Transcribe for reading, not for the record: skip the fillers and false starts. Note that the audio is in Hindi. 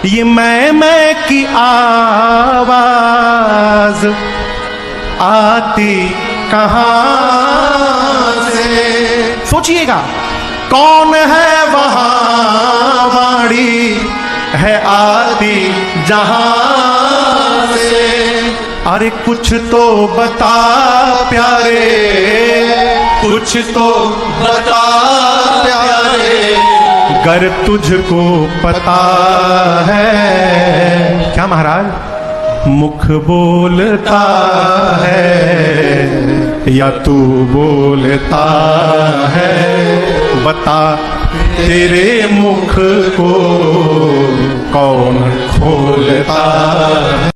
ये मैं की आवाज आती कहां से? सोचिएगा, कौन है वहां वाणी है आती जहां से? अरे कुछ तो बता प्यारे, कुछ तो बता प्यारे, गर तुझको पता है। क्या महाराज? मुख बोलता है या तू बोलता है? बता तेरे मुख को कौन खोलता है?